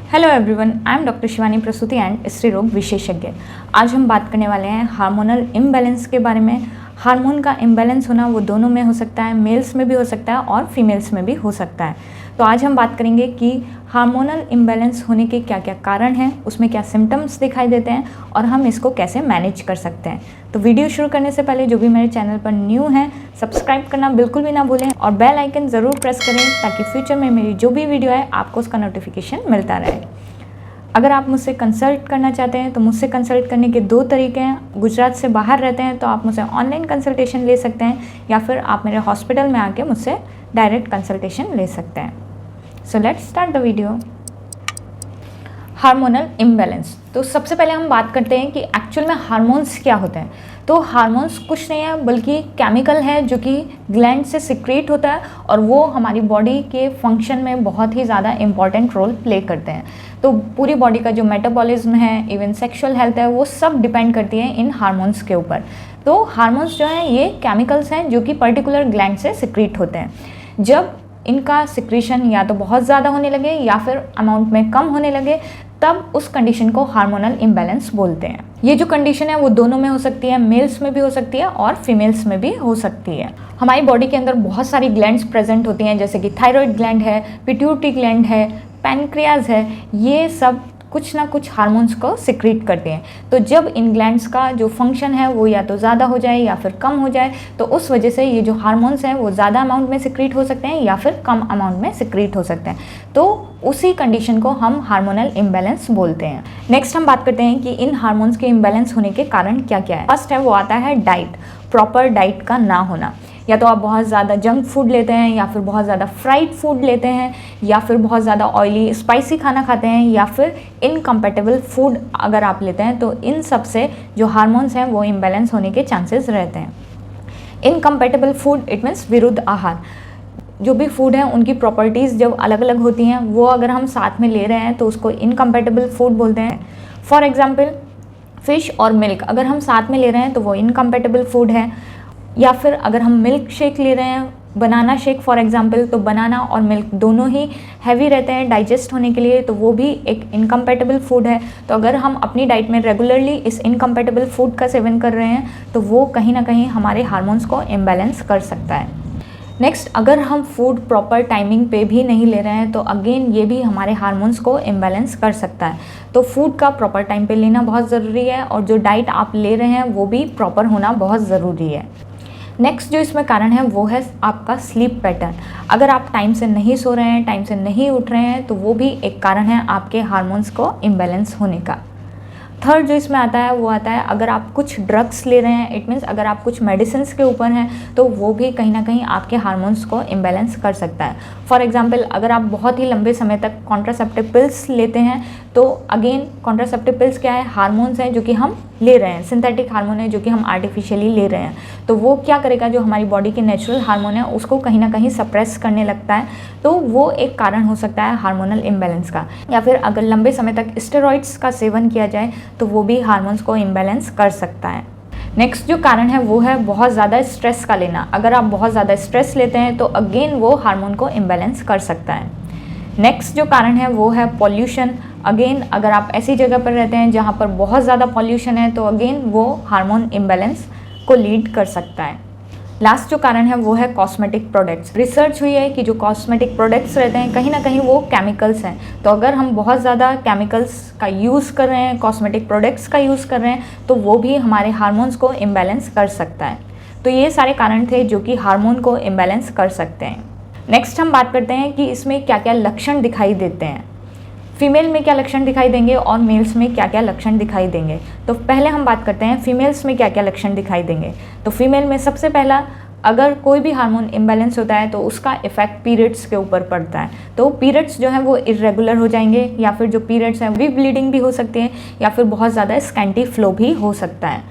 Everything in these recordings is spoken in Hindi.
Hello everyone, I am doctor Shivani प्रसूति एंड स्त्री रोग विशेषज्ञ। आज हम बात करने वाले हैं हार्मोनल इम्बैलेंस के बारे में। हार्मोन का इम्बैलेंस होना वो दोनों में हो सकता है, मेल्स में भी हो सकता है और फीमेल्स में भी हो सकता है। तो आज हम बात करेंगे कि हार्मोनल इम्बैलेंस होने के क्या क्या कारण हैं, उसमें क्या सिम्टम्स दिखाई देते हैं और हम इसको कैसे मैनेज कर सकते हैं। तो वीडियो शुरू करने से पहले जो भी मेरे चैनल पर न्यू हैं, सब्सक्राइब करना बिल्कुल भी ना भूलें और बेल आइकन ज़रूर प्रेस करें ताकि फ्यूचर में मेरी जो भी वीडियो है आपको उसका नोटिफिकेशन मिलता रहे। अगर आप मुझसे कंसल्ट करना चाहते हैं तो मुझसे कंसल्ट करने के दो तरीके हैं। गुजरात से बाहर रहते हैं तो आप मुझसे ऑनलाइन कंसल्टेशन ले सकते हैं या फिर आप मेरे हॉस्पिटल में आके मुझसे डायरेक्ट कंसल्टेशन ले सकते हैं। So let's start the video. Hormonal imbalance. तो सबसे पहले हम बात करते हैं कि एक्चुअल में हार्मोन्स क्या होते हैं। तो हार्मोन्स कुछ नहीं है बल्कि केमिकल है जो कि ग्लैंड से सिक्रेट होता है और वो हमारी बॉडी के फंक्शन में बहुत ही ज़्यादा इंपॉर्टेंट रोल प्ले करते हैं। तो पूरी बॉडी का जो मेटाबॉलिज्म है, इवन सेक्सुअल हेल्थ है, वो सब डिपेंड करती है इन हार्मोन्स के ऊपर। तो हार्मोन्स जो हैं ये केमिकल्स हैं जो कि पर्टिकुलर ग्लैंड से सिक्रेट होते हैं। जब इनका सिक्रीशन या तो बहुत ज़्यादा होने लगे या फिर अमाउंट में कम होने लगे, तब उस कंडीशन को हार्मोनल इम्बैलेंस बोलते हैं। ये जो कंडीशन है वो दोनों में हो सकती है, मेल्स में भी हो सकती है और फीमेल्स में भी हो सकती है। हमारी बॉडी के अंदर बहुत सारी ग्लैंड्स प्रेजेंट होती हैं, जैसे कि थायराइड ग्लैंड है, पिट्यूटरी ग्लैंड है, पैनक्रियाज है। ये सब कुछ ना कुछ हार्मोन्स को सिक्रीट करते हैं। तो जब इन ग्लैंड्स का जो फंक्शन है वो या तो ज़्यादा हो जाए या फिर कम हो जाए, तो उस वजह से ये जो हार्मोन्स हैं वो ज़्यादा अमाउंट में सिक्रीट हो सकते हैं या फिर कम अमाउंट में सिक्रीट हो सकते हैं। तो उसी कंडीशन को हम हार्मोनल इम्बैलेंस बोलते हैं। नेक्स्ट हम बात करते हैं कि इन हार्मोन्स के इम्बैलेंस होने के कारण क्या क्या है। फर्स्ट है वो आता है डाइट, प्रॉपर डाइट का ना होना। या तो आप बहुत ज़्यादा जंक फूड लेते हैं या फिर बहुत ज़्यादा फ्राइड फूड लेते हैं या फिर बहुत ज़्यादा ऑयली स्पाइसी खाना खाते हैं या फिर इनकम्पैटिबल फूड अगर आप लेते हैं, तो इन सब से जो हार्मोन्स हैं वो इम्बैलेंस होने के चांसेस रहते हैं। इनकम्पैटिबल फूड इट मीन्स विरुद्ध आहार। जो भी फूड है उनकी प्रॉपर्टीज़ जब अलग अलग होती हैं, वो अगर हम साथ में ले रहे हैं तो उसको इनकम्पैटिबल फूड बोलते हैं। फॉर एग्जाम्पल फ़िश और मिल्क अगर हम साथ में ले रहे हैं तो वो इनकम्पैटिबल फूड है। या फिर अगर हम मिल्क शेक ले रहे हैं, बनाना शेक फॉर एग्जांपल, तो बनाना और मिल्क दोनों ही हैवी रहते हैं डाइजेस्ट होने के लिए, तो वो भी एक इनकम्पैटिबल फूड है। तो अगर हम अपनी डाइट में रेगुलरली इस इनकम्पैटिबल फूड का सेवन कर रहे हैं तो वो कहीं ना कहीं हमारे हार्मोन्स को इम्बैलेंस कर सकता है। नेक्स्ट, अगर हम फूड प्रॉपर टाइमिंग पे भी नहीं ले रहे हैं तो अगेन ये भी हमारे हार्मोन्स को इम्बैलेंस कर सकता है। तो फूड का प्रॉपर टाइम पे लेना बहुत ज़रूरी है और जो डाइट आप ले रहे हैं वो भी प्रॉपर होना बहुत ज़रूरी है। नेक्स्ट जो इसमें कारण है वो है आपका स्लीप पैटर्न। अगर आप टाइम से नहीं सो रहे हैं, टाइम से नहीं उठ रहे हैं, तो वो भी एक कारण है आपके हार्मोन्स को इम्बैलेंस होने का। थर्ड जो इसमें आता है वो आता है अगर आप कुछ ड्रग्स ले रहे हैं, इट मीन्स अगर आप कुछ मेडिसिन के ऊपर हैं, तो वो भी कहीं ना कहीं आपके हार्मोन्स को इम्बैलेंस कर सकता है। फॉर एग्जांपल अगर आप बहुत ही लंबे समय तक कॉन्ट्रासेप्टिव पिल्स लेते हैं, तो अगेन कॉन्ट्रासेप्टिव पिल्स क्या है, हार्मोन्स हैं जो कि हम ले रहे हैं, सिंथेटिक हार्मोन है जो कि हम आर्टिफिशियली ले रहे हैं। तो वो क्या करेगा, जो हमारी बॉडी के नेचुरल हार्मोन है उसको कहीं ना कहीं सप्रेस करने लगता है। तो वो एक कारण हो सकता है हार्मोनल इम्बैलेंस का। या फिर अगर लंबे समय तक स्टेरॉइड्स का सेवन किया जाए तो वो भी हार्मोन्स को इम्बैलेंस कर सकता है। नेक्स्ट जो कारण है वो है बहुत ज़्यादा स्ट्रेस का लेना। अगर आप बहुत ज़्यादा स्ट्रेस लेते हैं तो अगेन वो हार्मोन को इम्बैलेंस कर सकता है। नेक्स्ट जो कारण है वो है पॉल्यूशन। अगेन अगर आप ऐसी जगह पर रहते हैं जहाँ पर बहुत ज़्यादा पॉल्यूशन है तो अगेन वो हार्मोन इम्बैलेंस को लीड कर सकता है। लास्ट जो कारण है वो है कॉस्मेटिक प्रोडक्ट्स। रिसर्च हुई है कि जो कॉस्मेटिक प्रोडक्ट्स रहते हैं कहीं ना कहीं वो केमिकल्स हैं। तो अगर हम बहुत ज़्यादा केमिकल्स का यूज़ कर रहे हैं, कॉस्मेटिक प्रोडक्ट्स का यूज़ कर रहे हैं, तो वो भी हमारे हार्मोन्स को इम्बैलेंस कर सकता है। तो ये सारे कारण थे जो कि हार्मोन को इम्बैलेंस कर सकते हैं। नेक्स्ट हम बात करते हैं कि इसमें क्या क्या लक्षण दिखाई देते हैं। फीमेल में क्या लक्षण दिखाई देंगे और मेल्स में क्या क्या लक्षण दिखाई देंगे। तो पहले हम बात करते हैं फीमेल्स में क्या क्या लक्षण दिखाई देंगे। तो फीमेल में सबसे पहला, अगर कोई भी हार्मोन इम्बैलेंस होता है तो उसका इफेक्ट पीरियड्स के ऊपर पड़ता है। तो पीरियड्स जो है वो इरेगुलर हो जाएंगे या फिर जो पीरियड्स हैं वो ब्लीडिंग भी हो सकती है या फिर बहुत ज़्यादा स्कैंटी फ्लो भी हो सकता है।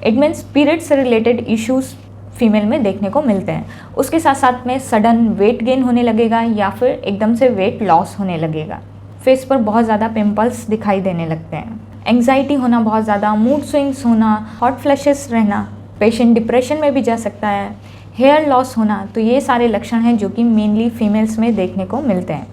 इट मीन्स पीरियड से रिलेटेड इश्यूज़ फीमेल में देखने को मिलते हैं। उसके साथ साथ में सडन वेट गेन होने लगेगा या फिर एकदम से वेट लॉस होने लगेगा। फेस पर बहुत ज़्यादा पिंपल्स दिखाई देने लगते हैं। एंग्जाइटी होना बहुत ज़्यादा, मूड स्विंग्स होना, हॉट फ्लैशेस रहना, पेशेंट डिप्रेशन में भी जा सकता है, हेयर लॉस होना। तो ये सारे लक्षण हैं जो कि मेनली फीमेल्स में देखने को मिलते हैं।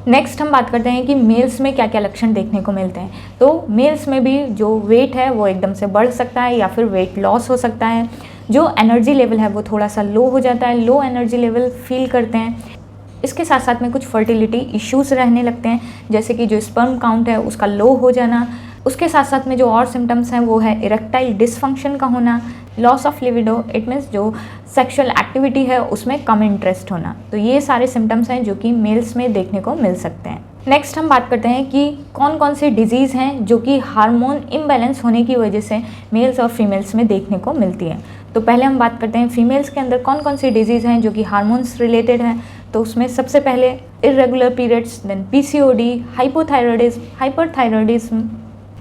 नेक्स्ट हम बात करते हैं कि मेल्स में क्या क्या लक्षण देखने को मिलते हैं। तो मेल्स में भी जो वेट है वो एकदम से बढ़ सकता है या फिर वेट लॉस हो सकता है। जो एनर्जी लेवल है वो थोड़ा सा लो हो जाता है, लो एनर्जी लेवल फील करते हैं। इसके साथ साथ में कुछ फर्टिलिटी इश्यूज़ रहने लगते हैं, जैसे कि जो स्पर्म काउंट है उसका लो हो जाना। उसके साथ साथ में जो और सिम्टम्स हैं वो है इरेक्टाइल डिसफंक्शन का होना, loss of libido, it means जो सेक्सुअल एक्टिविटी है उसमें कम इंटरेस्ट होना। तो ये सारे सिम्टम्स हैं जो कि मेल्स में देखने को मिल सकते हैं। नेक्स्ट हम बात करते हैं कि कौन कौन से डिजीज़ हैं जो कि हार्मोन इम्बैलेंस होने की वजह से मेल्स और फीमेल्स में देखने को मिलती है। तो पहले हम बात करते हैं फीमेल्स के अंदर कौन कौन सी डिजीज़ हैं जो कि हार्मोन्स रिलेटेड हैं। तो उसमें सबसे पहले irregular periods, then PCOD, hypothyroidism, hyperthyroidism,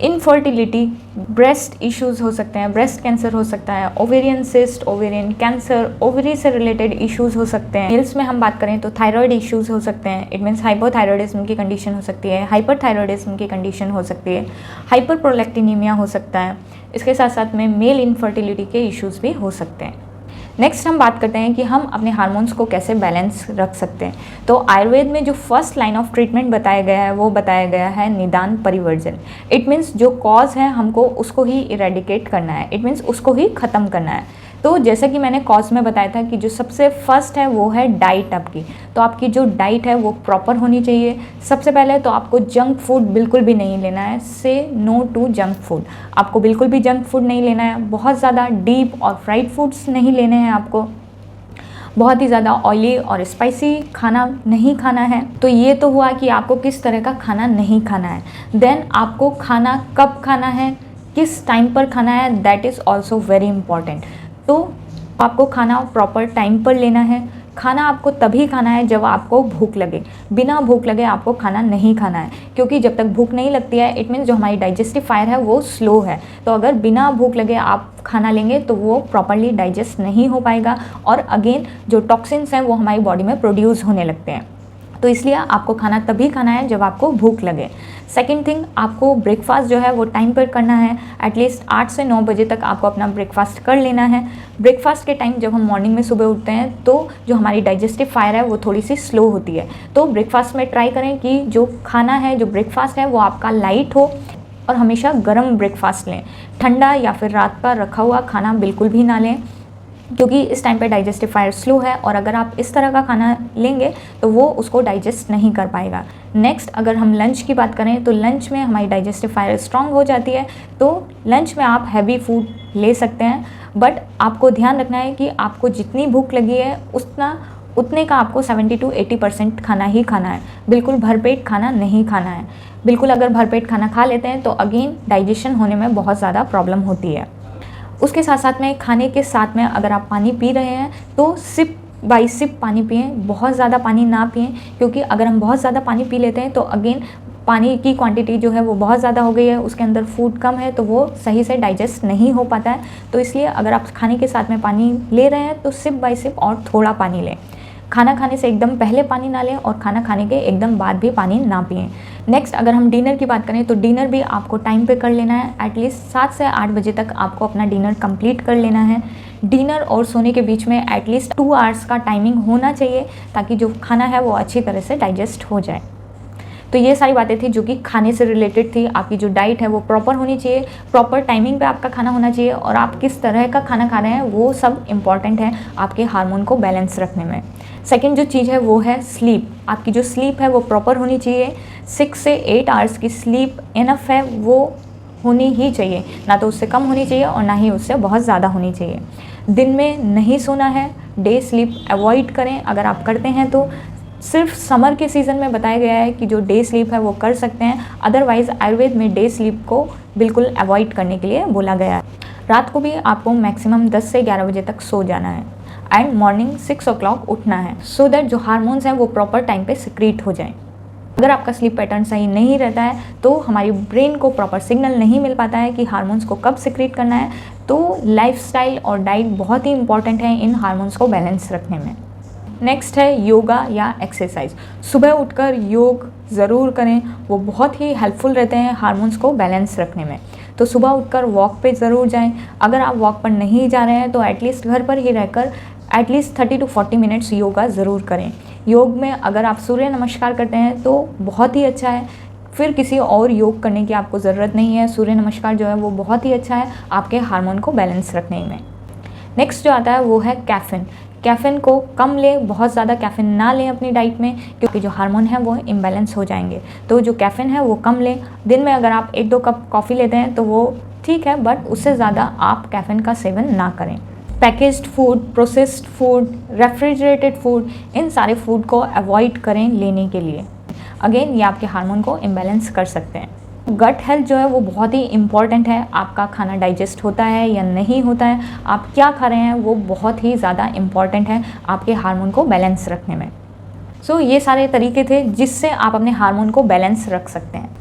infertility, breast issues हो सकते हैं, ब्रेस्ट कैंसर हो सकता है, ovarian cyst, ovarian cancer, ovary से रिलेटेड इश्यूज़ हो सकते हैं। मेल्स में हम बात करें तो थायराइड इश्यूज़ हो सकते हैं, इट मीन्स हाइपोथायरॉयडिज्म की कंडीशन हो सकती है, हाइपरथायरॉयडिज्म की कंडीशन हो सकती है, हाइपरप्रोलैक्टिनीमिया हो सकता है। इसके साथ साथ में मेल इनफर्टिलिटी के इश्यूज़ भी हो सकते हैं। नेक्स्ट हम बात करते हैं कि हम अपने हार्मोन्स को कैसे बैलेंस रख सकते हैं। तो आयुर्वेद में जो फर्स्ट लाइन ऑफ ट्रीटमेंट बताया गया है वो बताया गया है निदान परिवर्जन। इट मीन्स जो कॉज है हमको उसको ही इरेडिकेट करना है, इट मीन्स उसको ही ख़त्म करना है। तो जैसे कि मैंने कॉज में बताया था कि जो सबसे फर्स्ट है वो है डाइट आपकी। तो आपकी जो डाइट है वो प्रॉपर होनी चाहिए। सबसे पहले तो आपको जंक फूड बिल्कुल भी नहीं लेना है, से नो टू जंक फूड। आपको बिल्कुल भी जंक फूड नहीं लेना है, बहुत ज़्यादा डीप और फ्राइड फूड्स नहीं लेने हैं आपको, बहुत ही ज़्यादा ऑयली और स्पाइसी खाना नहीं खाना है। तो ये तो हुआ कि आपको किस तरह का खाना नहीं खाना है। देन आपको खाना कब खाना है, किस टाइम पर खाना है, that is also very important. तो आपको खाना प्रॉपर टाइम पर लेना है। खाना आपको तभी खाना है जब आपको भूख लगे, बिना भूख लगे आपको खाना नहीं खाना है, क्योंकि जब तक भूख नहीं लगती है इट मीन्स जो हमारी डाइजेस्टिव फायर है वो स्लो है। तो अगर बिना भूख लगे आप खाना लेंगे तो वो प्रॉपरली डाइजेस्ट नहीं हो पाएगा और अगेन जो टॉक्सिन्स हैं वो हमारी बॉडी में प्रोड्यूस होने लगते हैं। तो इसलिए आपको खाना तभी खाना है जब आपको भूख लगे। सेकेंड थिंग, आपको ब्रेकफास्ट जो है वो टाइम पर करना है। एटलीस्ट 8 से 9 बजे तक आपको अपना ब्रेकफास्ट कर लेना है। ब्रेकफास्ट के टाइम जब हम मॉर्निंग में सुबह उठते हैं तो जो हमारी डाइजेस्टिव फायर है वो थोड़ी सी स्लो होती है। तो ब्रेकफास्ट में ट्राई करें कि जो खाना है, जो ब्रेकफास्ट है वो आपका लाइट हो और हमेशा गर्म ब्रेकफास्ट लें। ठंडा या फिर रात का रखा हुआ खाना बिल्कुल भी ना लें, क्योंकि इस टाइम पे डाइजेस्टिव फायर स्लो है और अगर आप इस तरह का खाना लेंगे तो वो उसको डाइजेस्ट नहीं कर पाएगा। नेक्स्ट, अगर हम लंच की बात करें तो लंच में हमारी डाइजेस्टिव फायर स्ट्रांग हो जाती है। तो लंच में आप हैवी फूड ले सकते हैं, बट आपको ध्यान रखना है कि आपको जितनी भूख लगी है उतने का आपको 70 to 80% खाना ही खाना है। बिल्कुल भरपेट खाना नहीं खाना है। बिल्कुल अगर भरपेट खाना खा लेते हैं तो अगेन डाइजेशन होने में बहुत ज़्यादा प्रॉब्लम होती है। उसके साथ साथ में खाने के साथ में अगर आप पानी पी रहे हैं तो सिप बाई सिप पानी पिएं, बहुत ज़्यादा पानी ना पिएं, क्योंकि अगर हम बहुत ज़्यादा पानी पी लेते हैं तो अगेन पानी की क्वांटिटी जो है वो बहुत ज़्यादा हो गई है, उसके अंदर फूड कम है तो वो सही से डाइजेस्ट नहीं हो पाता है। तो इसलिए अगर आप खाने के साथ में पानी ले रहे हैं तो सिप बाई सिप और थोड़ा पानी लें। खाना खाने से एकदम पहले पानी ना लें और खाना खाने के एकदम बाद भी पानी ना पिएं। नेक्स्ट, अगर हम डिनर की बात करें तो डिनर भी आपको टाइम पे कर लेना है। एटलीस्ट 7 से 8 बजे तक आपको अपना डिनर कंप्लीट कर लेना है। डिनर और सोने के बीच में एटलीस्ट 2 आवर्स का टाइमिंग होना चाहिए ताकि जो खाना है वो अच्छी तरह से डाइजेस्ट हो जाए। तो ये सारी बातें थी जो कि खाने से रिलेटेड थी। आपकी जो डाइट है वो प्रॉपर होनी चाहिए, प्रॉपर टाइमिंग पे आपका खाना होना चाहिए और आप किस तरह का खाना खा रहे हैं वो सब इम्पॉर्टेंट है आपके हार्मोन को बैलेंस रखने में। सेकेंड जो चीज़ है वो है स्लीप। आपकी जो स्लीप है वो प्रॉपर होनी चाहिए। 6 से 8 आवर्स की स्लीप इनफ है, वो होनी ही चाहिए, ना तो उससे कम होनी चाहिए और ना ही उससे बहुत ज़्यादा होनी चाहिए। दिन में नहीं सोना है, डे स्लीप अवॉइड करें। अगर आप करते हैं तो सिर्फ समर के सीज़न में बताया गया है कि जो डे स्लीप है वो कर सकते हैं, अदरवाइज़ आयुर्वेद में डे स्लीप को बिल्कुल अवॉइड करने के लिए बोला गया है। रात को भी आपको मैक्सिमम 10 से 11 बजे तक सो जाना है एंड मॉर्निंग 6 o'clock उठना है, सो दैट जो हार्मोन्स हैं वो प्रॉपर टाइम पे सिक्रीट हो जाएं। अगर आपका स्लीप पैटर्न सही नहीं रहता है तो हमारी ब्रेन को प्रॉपर सिग्नल नहीं मिल पाता है कि हार्मोन्स को कब सिक्रीट करना है। तो लाइफस्टाइल और डाइट बहुत ही इंपॉर्टेंट है इन हार्मोन्स को बैलेंस रखने में। नेक्स्ट है योगा या एक्सरसाइज। सुबह उठकर योग ज़रूर करें, वो बहुत ही हेल्पफुल रहते हैं हार्मोन्स को बैलेंस रखने में। तो सुबह उठकर वॉक पे ज़रूर जाएं। अगर आप वॉक पर नहीं जा रहे हैं तो एटलीस्ट घर पर ही रहकर एटलीस्ट 30 to 40 मिनट्स योगा ज़रूर करें। योग में अगर आप सूर्य नमस्कार करते हैं तो बहुत ही अच्छा है, फिर किसी और योग करने की आपको ज़रूरत नहीं है। सूर्य नमस्कार जो है वो बहुत ही अच्छा है आपके हार्मोन को बैलेंस रखने में। नेक्स्ट जो आता है वो है कैफ़ीन। कैफ़ीन को कम लें, बहुत ज़्यादा कैफ़ीन ना लें अपनी डाइट में, क्योंकि जो हार्मोन है वो इम्बैलेंस हो जाएंगे। तो जो कैफ़ीन है वो कम लें। दिन में अगर आप 1-2 कप कॉफ़ी लेते हैं तो वो ठीक है, बट उससे ज़्यादा आप कैफ़ीन का सेवन ना करें। Packaged food, processed food, refrigerated food, इन सारे फूड को अवॉइड करें लेने के लिए। अगेन ये आपके हार्मोन को इम्बैलेंस कर सकते हैं। गट हेल्थ जो है वो बहुत ही इम्पॉर्टेंट है। आपका खाना डाइजेस्ट होता है या नहीं होता है, आप क्या खा रहे हैं, वो बहुत ही ज़्यादा इम्पॉर्टेंट है आपके हार्मोन को बैलेंस रखने में। सो ये सारे तरीके थे जिससे आप अपने हार्मोन को बैलेंस रख सकते हैं।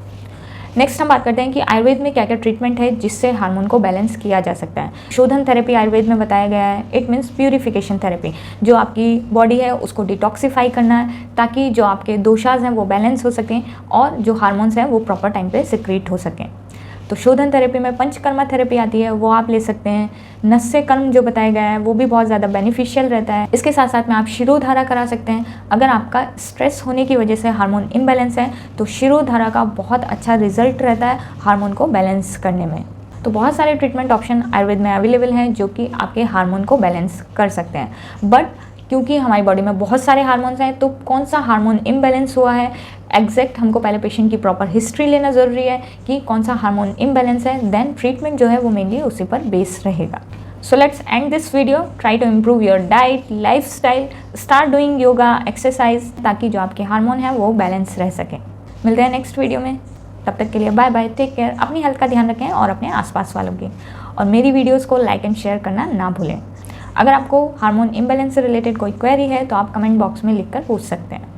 नेक्स्ट हम बात करते हैं कि आयुर्वेद में क्या क्या ट्रीटमेंट है जिससे हार्मोन को बैलेंस किया जा सकता है। शोधन थेरेपी आयुर्वेद में बताया गया है। इट मीन्स प्यूरिफिकेशन थेरेपी, जो आपकी बॉडी है उसको डिटॉक्सिफाई करना है ताकि जो आपके दोषाज हैं वो बैलेंस हो सकें और जो हार्मोन्स हैं वो प्रॉपर टाइम पे सिक्रीट हो सकें। तो शोधन थेरेपी में पंचकर्मा थेरेपी आती है, वो आप ले सकते हैं। नस्य कर्म जो बताया गया है वो भी बहुत ज़्यादा बेनिफिशियल रहता है। इसके साथ साथ में आप शिरोधारा करा सकते हैं। अगर आपका स्ट्रेस होने की वजह से हार्मोन इम्बैलेंस है तो शिरोधारा का बहुत अच्छा रिजल्ट रहता है हार्मोन को बैलेंस करने में। तो बहुत सारे ट्रीटमेंट ऑप्शन आयुर्वेद में अवेलेबल हैं जो कि आपके हार्मोन को बैलेंस कर सकते हैं। बट क्योंकि हमारी बॉडी में बहुत सारे हार्मोन्स हैं तो कौन सा हार्मोन इम्बैलेंस हुआ है एग्जैक्ट हमको पहले पेशेंट की प्रॉपर हिस्ट्री लेना ज़रूरी है कि कौन सा हार्मोन इम्बैलेंस है, देन ट्रीटमेंट जो है वो मेनली उसी पर बेस रहेगा। So let's end this video. Try to improve your diet, lifestyle, start doing yoga, exercise, ताकि जो आपके हार्मोन है वो बैलेंस रह सके। मिलते हैं नेक्स्ट वीडियो में, तब तक के लिए बाय बाय, टेक केयर। अपनी हेल्थ का ध्यान रखें और अपने आसपास वालों की, और मेरी वीडियोज़ को लाइक एंड शेयर करना ना भूलें। अगर आपको हार्मोन इम्बैलेंस से रिलेटेड कोई क्वेरी है तो आप कमेंट बॉक्स में लिखकर पूछ सकते हैं।